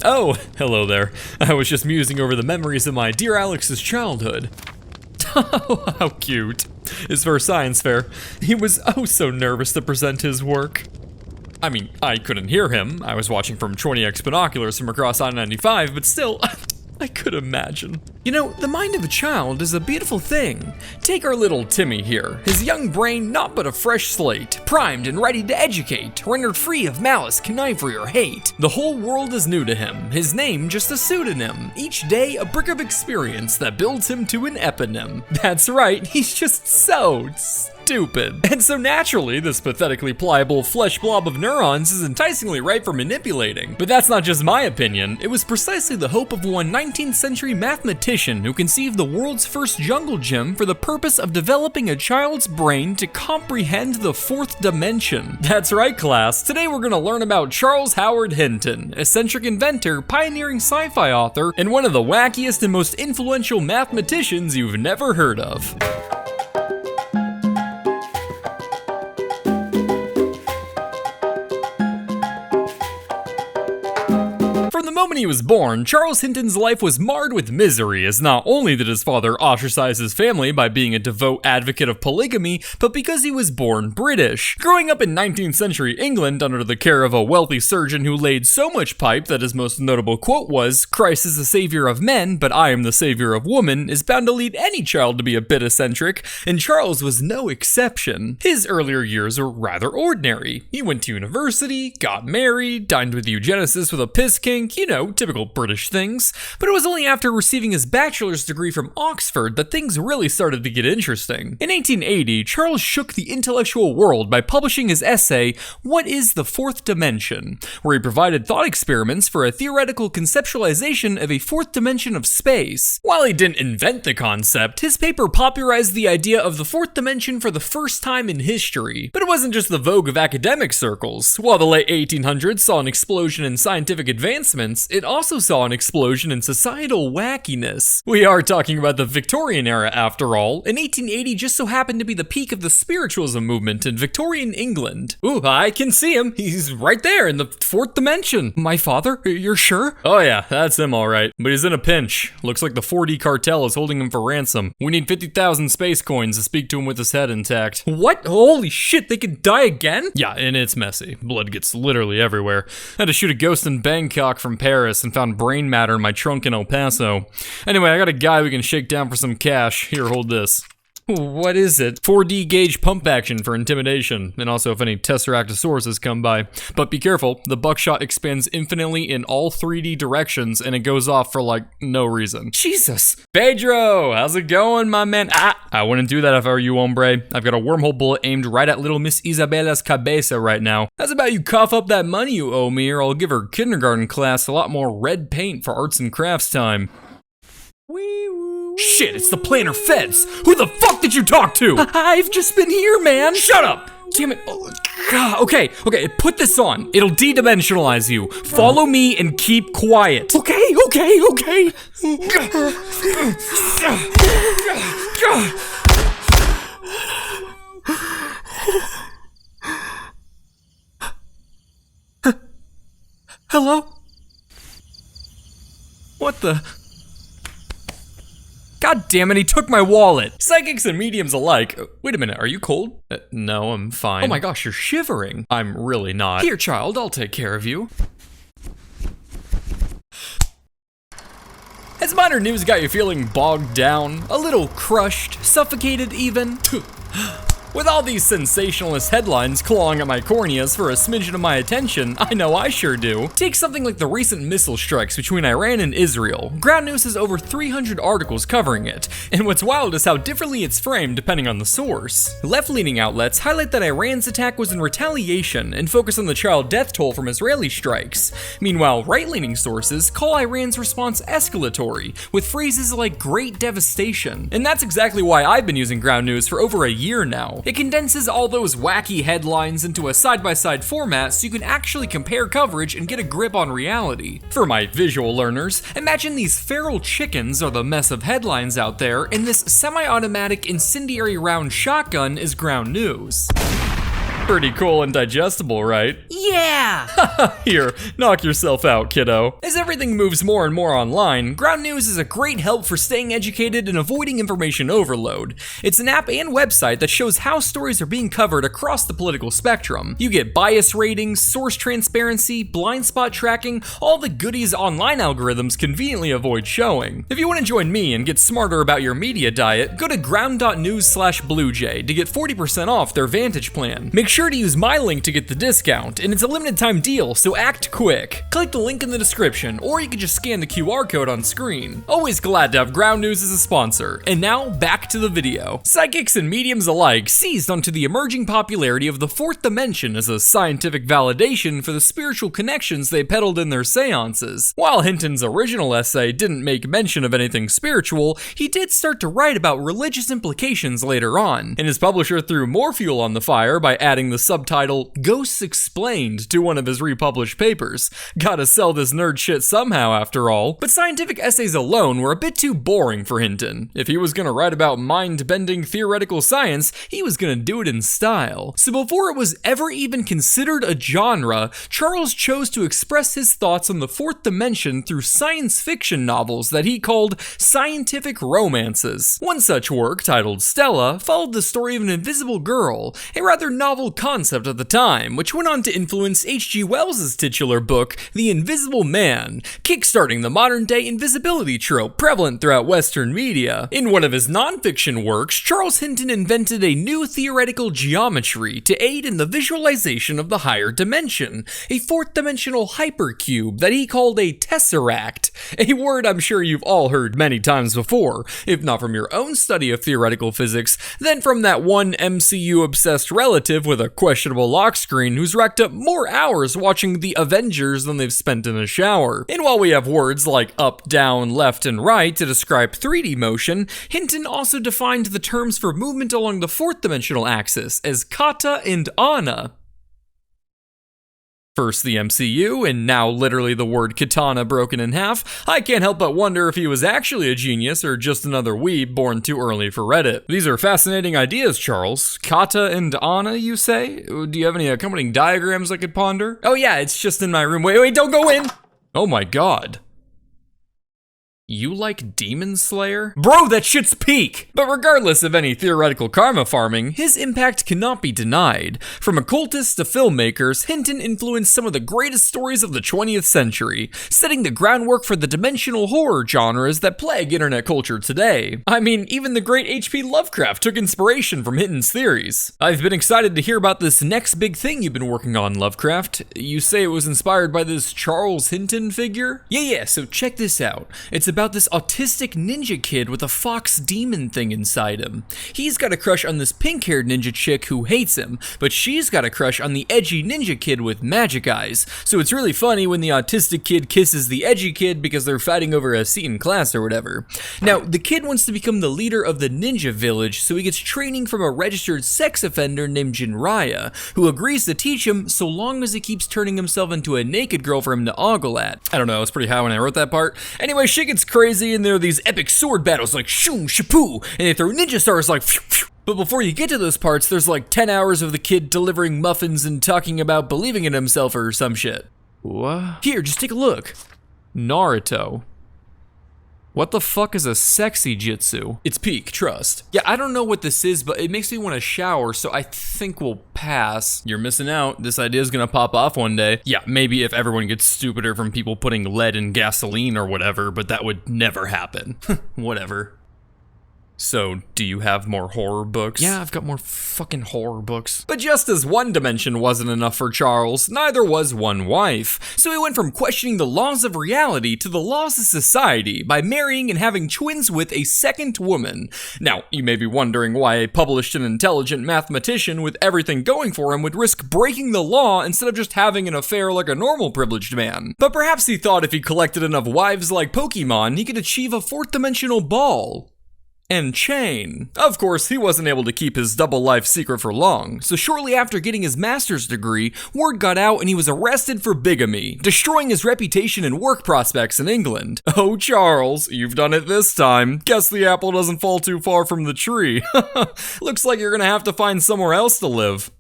Oh, hello there. I was just musing over the memories of my dear Alex's childhood. Oh, how cute. His first science fair. He was oh so nervous to present his work. I mean, I couldn't hear him. I was watching from 20x binoculars from across I-95, but still, I could imagine. You know, the mind of a child is a beautiful thing. Take our little Timmy here. His young brain not but a fresh slate, primed and ready to educate, rendered free of malice, connivery, or hate. The whole world is new to him, his name just a pseudonym. Each day, a brick of experience that builds him to an eponym. That's right, he's just so stupid. And so naturally, this pathetically pliable flesh blob of neurons is enticingly ripe for manipulating. But that's not just my opinion. It was precisely the hope of one 19th century mathematician who conceived the world's first jungle gym for the purpose of developing a child's brain to comprehend the fourth dimension. That's right, class. Today we're gonna learn about Charles Howard Hinton, eccentric inventor, pioneering sci-fi author, and one of the wackiest and most influential mathematicians you've never heard of. From the moment he was born, Charles Hinton's life was marred with misery, as not only did his father ostracize his family by being a devout advocate of polygamy, but because he was born British. Growing up in 19th century England under the care of a wealthy surgeon who laid so much pipe that his most notable quote was, "Christ is the savior of men, but I am the savior of woman," is bound to lead any child to be a bit eccentric, and Charles was no exception. His earlier years were rather ordinary. He went to university, got married, dined with eugenicists with a piss king, you know, typical British things. But it was only after receiving his bachelor's degree from Oxford that things really started to get interesting. In 1880, Charles shook the intellectual world by publishing his essay, "What is the Fourth Dimension?", where he provided thought experiments for a theoretical conceptualization of a fourth dimension of space. While he didn't invent the concept, his paper popularized the idea of the fourth dimension for the first time in history. But it wasn't just the vogue of academic circles. While the late 1800s saw an explosion in scientific advancements, it also saw an explosion in societal wackiness. We are talking about the Victorian era after all, and 1880 just so happened to be the peak of the spiritualism movement in Victorian England. Ooh, I can see him. He's right there in the fourth dimension. My father? You're sure? Oh yeah, that's him alright. But he's in a pinch. Looks like the 4D cartel is holding him for ransom. We need 50,000 space coins to speak to him with his head intact. What? Holy shit, they could die again? Yeah, and it's messy. Blood gets literally everywhere. I had to shoot a ghost in Bangkok from Paris and found brain matter in my trunk in El Paso. Anyway, I got a guy we can shake down for some cash. Here, hold this. What is it? 4D gauge pump action for intimidation, and also if any Tesseractosaurus come by. But be careful, the buckshot expands infinitely in all 3D directions and it goes off for like no reason. Jesus! Pedro, how's it going, my man? I wouldn't do that if I were you, hombre. I've got a wormhole bullet aimed right at little Miss Isabella's cabeza right now. How's about you cough up that money you owe me, or I'll give her kindergarten class a lot more red paint for arts and crafts time. Shit, it's the planner feds! Who the fuck did you talk to? I've just been here, man! Shut up! Damn it. Oh, God. Okay, put this on. It'll de-dimensionalize you. Follow me and keep quiet. Okay. Hello? What the? God damn it, he took my wallet! Psychics and mediums alike. Wait a minute, are you cold? No, I'm fine. Oh my gosh, you're shivering. I'm really not. Here, child, I'll take care of you. Has modern news got you feeling bogged down? A little crushed? Suffocated even? With all these sensationalist headlines clawing at my corneas for a smidgen of my attention, I know I sure do. Take something like the recent missile strikes between Iran and Israel. Ground News has over 300 articles covering it, and what's wild is how differently it's framed depending on the source. Left-leaning outlets highlight that Iran's attack was in retaliation and focus on the child death toll from Israeli strikes. Meanwhile, right-leaning sources call Iran's response escalatory, with phrases like great devastation. And that's exactly why I've been using Ground News for over a year now. It condenses all those wacky headlines into a side-by-side format so you can actually compare coverage and get a grip on reality. For my visual learners, imagine these feral chickens are the mess of headlines out there, and this semi-automatic incendiary round shotgun is Ground News. Pretty cool and digestible, right? Yeah! Here, knock yourself out, kiddo. As everything moves more and more online, Ground News is a great help for staying educated and avoiding information overload. It's an app and website that shows how stories are being covered across the political spectrum. You get bias ratings, source transparency, blind spot tracking, all the goodies online algorithms conveniently avoid showing. If you want to join me and get smarter about your media diet, go to ground.news/bluejay to get 40% off their Vantage plan. Make sure to use my link to get the discount, and it's a limited time deal, so act quick. Click the link in the description, or you can just scan the QR code on screen. Always glad to have Ground News as a sponsor. And now, back to the video. Psychics and mediums alike seized onto the emerging popularity of the fourth dimension as a scientific validation for the spiritual connections they peddled in their seances. While Hinton's original essay didn't make mention of anything spiritual, he did start to write about religious implications later on, and his publisher threw more fuel on the fire by adding the subtitle Ghosts Explained to one of his republished papers. Gotta sell this nerd shit somehow after all. But scientific essays alone were a bit too boring for Hinton. If he was gonna write about mind-bending theoretical science, he was gonna do it in style. So before it was ever even considered a genre, Charles chose to express his thoughts on the fourth dimension through science fiction novels that he called scientific romances. One such work, titled Stella, followed the story of an invisible girl, a rather novel concept at the time, which went on to influence H.G. Wells' titular book, The Invisible Man, kickstarting the modern-day invisibility trope prevalent throughout Western media. In one of his non-fiction works, Charles Hinton invented a new theoretical geometry to aid in the visualization of the higher dimension, a fourth-dimensional hypercube that he called a tesseract, a word I'm sure you've all heard many times before, if not from your own study of theoretical physics, then from that one MCU-obsessed relative with a questionable lock screen who's racked up more hours watching The Avengers than they've spent in a shower. And while we have words like up, down, left, and right to describe 3D motion, Hinton also defined the terms for movement along the fourth dimensional axis as kata and ana. First the MCU, and now literally the word katana broken in half. I can't help but wonder if he was actually a genius or just another weeb born too early for Reddit. These are fascinating ideas, Charles. Kata and ana, you say? Do you have any accompanying diagrams I could ponder? Oh yeah, it's just in my room. Wait, don't go in! Oh my god. You like Demon Slayer? Bro, that shit's peak! But regardless of any theoretical karma farming, his impact cannot be denied. From occultists to filmmakers, Hinton influenced some of the greatest stories of the 20th century, setting the groundwork for the dimensional horror genres that plague internet culture today. I mean, even the great H.P. Lovecraft took inspiration from Hinton's theories. I've been excited to hear about this next big thing you've been working on, Lovecraft. You say it was inspired by this Charles Hinton figure? Yeah, so check this out. It's about this autistic ninja kid with a fox demon thing inside him. He's got a crush on this pink-haired ninja chick who hates him, but she's got a crush on the edgy ninja kid with magic eyes. So it's really funny when the autistic kid kisses the edgy kid because they're fighting over a seat in class or whatever. Now, the kid wants to become the leader of the ninja village, so he gets training from a registered sex offender named Jinraya, who agrees to teach him so long as he keeps turning himself into a naked girl for him to ogle at. I don't know, I was pretty high when I wrote that part. Anyway, shit gets crazy and there are these epic sword battles like shoom shapoo, and they throw ninja stars like phew, phew. But before you get to those parts, there's like 10 hours of the kid delivering muffins and talking about believing in himself or some shit. What? Here, just take a look. Naruto. What the fuck is a sexy jitsu? It's peak, trust. Yeah, I don't know what this is, but it makes me want to shower, so I think we'll pass. You're missing out. This idea is gonna pop off one day. Yeah, maybe if everyone gets stupider from people putting lead in gasoline or whatever, but that would never happen. Whatever. So, do you have more horror books? Yeah, I've got more fucking horror books. But just as one dimension wasn't enough for Charles, neither was one wife. So he went from questioning the laws of reality to the laws of society by marrying and having twins with a second woman. Now, you may be wondering why a published and intelligent mathematician with everything going for him would risk breaking the law instead of just having an affair like a normal privileged man. But perhaps he thought if he collected enough wives like Pokemon, he could achieve a fourth dimensional ball. And chain. Of course, he wasn't able to keep his double life secret for long, so shortly after getting his master's degree, word got out and he was arrested for bigamy, destroying his reputation and work prospects in England. Oh, Charles, you've done it this time. Guess the apple doesn't fall too far from the tree. Looks like you're gonna have to find somewhere else to live.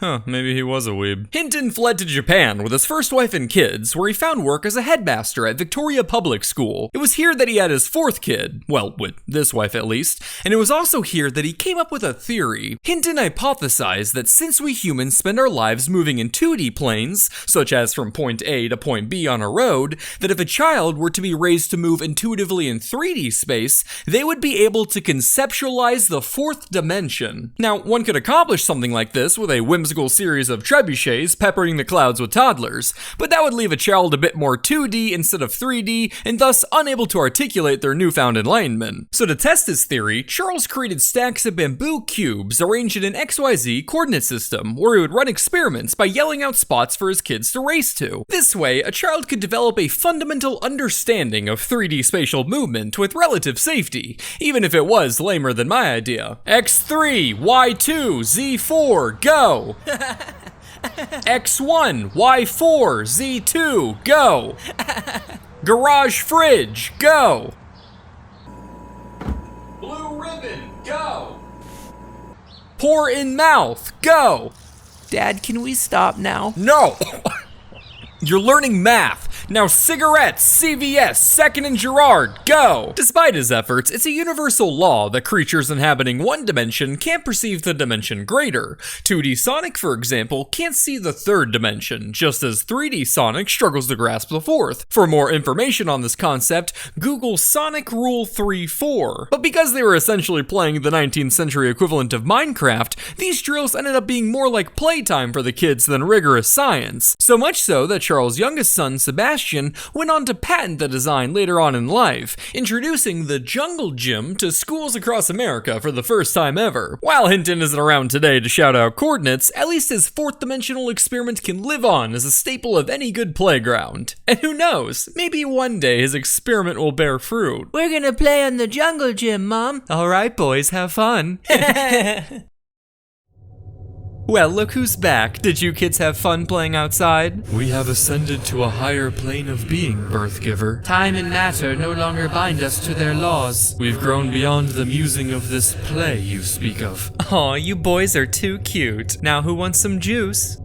Huh, maybe he was a weeb. Hinton fled to Japan with his first wife and kids, where he found work as a headmaster at Victoria Public School. It was here that he had his fourth kid, well, with this wife at least, and it was also here that he came up with a theory. Hinton hypothesized that since we humans spend our lives moving in 2D planes, such as from point A to point B on a road, that if a child were to be raised to move intuitively in 3D space, they would be able to conceptualize the fourth dimension. Now, one could accomplish something like this with a whimsical series of trebuchets peppering the clouds with toddlers, but that would leave a child a bit more 2D instead of 3D, and thus unable to articulate their newfound enlightenment. So to test his theory, Charles created stacks of bamboo cubes arranged in an XYZ coordinate system, where he would run experiments by yelling out spots for his kids to race to. This way, a child could develop a fundamental understanding of 3D spatial movement with relative safety, even if it was lamer than my idea. X3, Y2, Z4, go! X1, Y4, Z2, go! Garage fridge, go! Blue ribbon, go! Pour in mouth, go! Dad, can we stop now? No! You're learning math. Now cigarettes, CVS, Second and Girard, go! Despite his efforts, it's a universal law that creatures inhabiting one dimension can't perceive the dimension greater. 2D Sonic, for example, can't see the third dimension, just as 3D Sonic struggles to grasp the fourth. For more information on this concept, Google Sonic Rule 3-4. But because they were essentially playing the 19th century equivalent of Minecraft, these drills ended up being more like playtime for the kids than rigorous science. So much so that Charles' youngest son, Sebastian, went on to patent the design later on in life, introducing the jungle gym to schools across America for the first time ever. While Hinton isn't around today to shout out coordinates, at least his fourth dimensional experiment can live on as a staple of any good playground. And who knows, maybe one day his experiment will bear fruit. We're gonna play on the jungle gym, Mom. Alright boys, have fun. Well, look who's back. Did you kids have fun playing outside? We have ascended to a higher plane of being, Birthgiver. Time and matter no longer bind us to their laws. We've grown beyond the musing of this play you speak of. Aw, you boys are too cute. Now who wants some juice?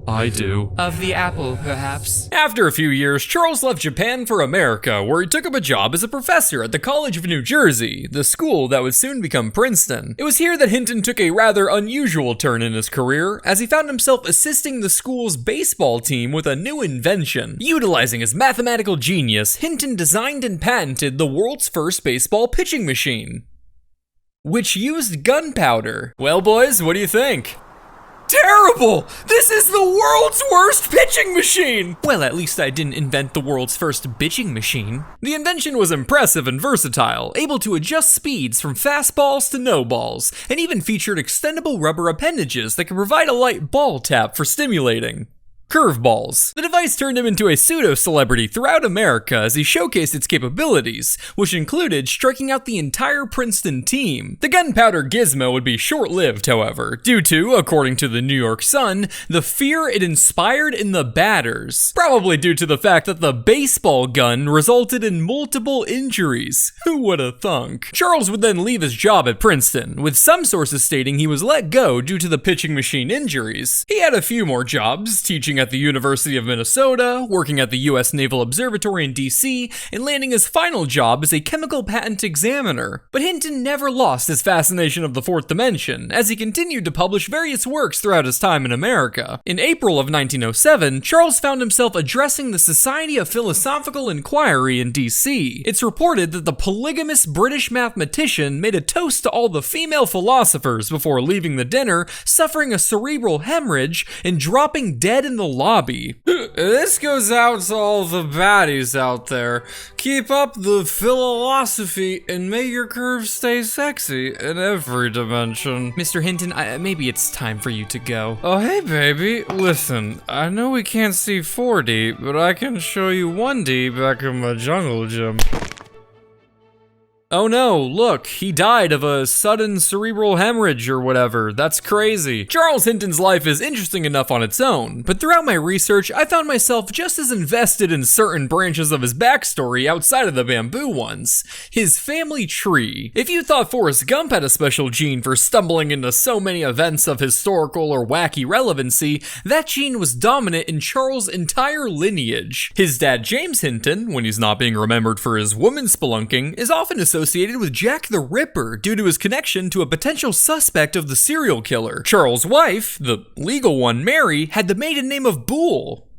I do. Of the apple, perhaps. After a few years, Charles left Japan for America, where he took up a job as a professor at the College of New Jersey, the school that would soon become Princeton. It was here that Hinton took a rather unusual turn in his career, as he found himself assisting the school's baseball team with a new invention. Utilizing his mathematical genius, Hinton designed and patented the world's first baseball pitching machine, which used gunpowder. Well, boys, what do you think? Terrible! This is the world's worst pitching machine! Well, at least I didn't invent the world's first bitching machine. The invention was impressive and versatile, able to adjust speeds from fastballs to no balls, and even featured extendable rubber appendages that could provide a light ball tap for stimulating curveballs. The device turned him into a pseudo-celebrity throughout America as he showcased its capabilities, which included striking out the entire Princeton team. The gunpowder gizmo would be short-lived, however, due to, according to the New York Sun, the fear it inspired in the batters. Probably due to the fact that the baseball gun resulted in multiple injuries. Who would have thunk? Charles would then leave his job at Princeton, with some sources stating he was let go due to the pitching machine injuries. He had a few more jobs, teaching at the University of Minnesota, working at the U.S. Naval Observatory in D.C., and landing his final job as a chemical patent examiner. But Hinton never lost his fascination of the fourth dimension, as he continued to publish various works throughout his time in America. In April of 1907, Charles found himself addressing the Society of Philosophical Inquiry in D.C. It's reported that the polygamous British mathematician made a toast to all the female philosophers before leaving the dinner, suffering a cerebral hemorrhage and dropping dead in the lobby. This goes out to all the baddies out there. Keep up the philosophy and may your curves stay sexy in every dimension. Mr. Hinton, maybe it's time for you to go. Oh, hey baby, listen, I know we can't see 4D, but I can show you 1D back in my jungle gym. Oh no, look, he died of a sudden cerebral hemorrhage or whatever. That's crazy. Charles Hinton's life is interesting enough on its own, but throughout my research, I found myself just as invested in certain branches of his backstory outside of the bamboo ones. His family tree. If you thought Forrest Gump had a special gene for stumbling into so many events of historical or wacky relevancy, that gene was dominant in Charles' entire lineage. His dad, James Hinton, when he's not being remembered for his woman spelunking, is often associated with Jack the Ripper due to his connection to a potential suspect of the serial killer. Charles' wife, the legal one Mary, had the maiden name of Boole,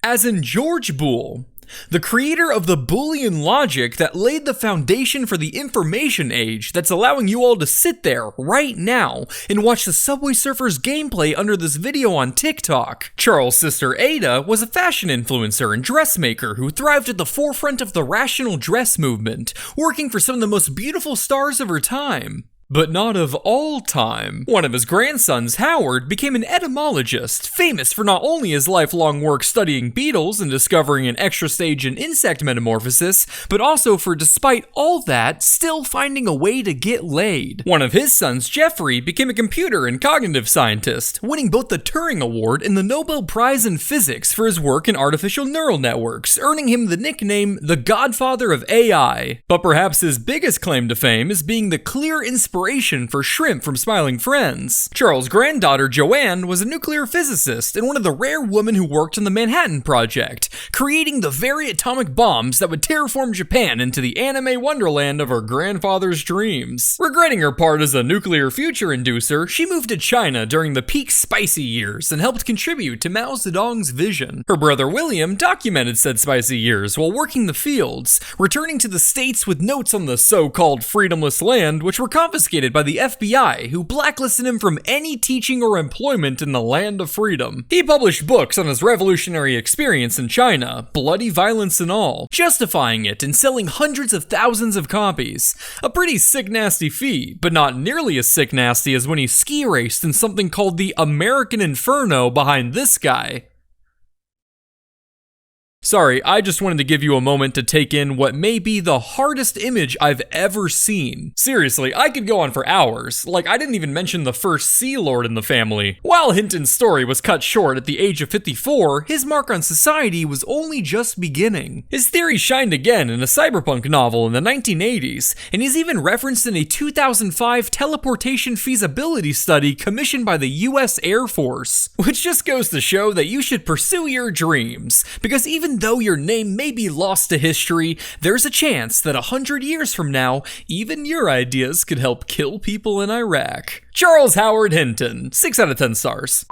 as in George Boole, the creator of the Boolean logic that laid the foundation for the information age that's allowing you all to sit there right now and watch the Subway Surfers gameplay under this video on TikTok. Charles' sister Ada was a fashion influencer and dressmaker who thrived at the forefront of the rational dress movement, working for some of the most beautiful stars of her time. But not of all time. One of his grandsons, Howard, became an etymologist, famous for not only his lifelong work studying beetles and discovering an extra stage in insect metamorphosis, but also for, despite all that, still finding a way to get laid. One of his sons, Jeffrey, became a computer and cognitive scientist, winning both the Turing Award and the Nobel Prize in Physics for his work in artificial neural networks, earning him the nickname the Godfather of AI. But perhaps his biggest claim to fame is being the clear inspiration for Shrimp from Smiling Friends. Charles' granddaughter Joanne was a nuclear physicist and one of the rare women who worked on the Manhattan Project, creating the very atomic bombs that would terraform Japan into the anime wonderland of her grandfather's dreams. Regretting her part as a nuclear future inducer, she moved to China during the peak spicy years and helped contribute to Mao Zedong's vision. Her brother William documented said spicy years while working the fields, returning to the States with notes on the so-called freedomless land, which were confiscated by the FBI, who blacklisted him from any teaching or employment in the land of freedom. He published books on his revolutionary experience in China, bloody violence and all, justifying it and selling hundreds of thousands of copies. A pretty sick nasty feat, but not nearly as sick nasty as when he ski raced in something called the American Inferno behind this guy. Sorry, I just wanted to give you a moment to take in what may be the hardest image I've ever seen. Seriously, I could go on for hours. Like, I didn't even mention the first Sea Lord in the family. While Hinton's story was cut short at the age of 54, his mark on society was only just beginning. His theory shined again in a cyberpunk novel in the 1980s, and he's even referenced in a 2005 teleportation feasibility study commissioned by the US Air Force. Which just goes to show that you should pursue your dreams, because even though your name may be lost to history, there's a chance that 100 years from now, even your ideas could help kill people in Iraq. Charles Howard Hinton, 6 out of 10 stars.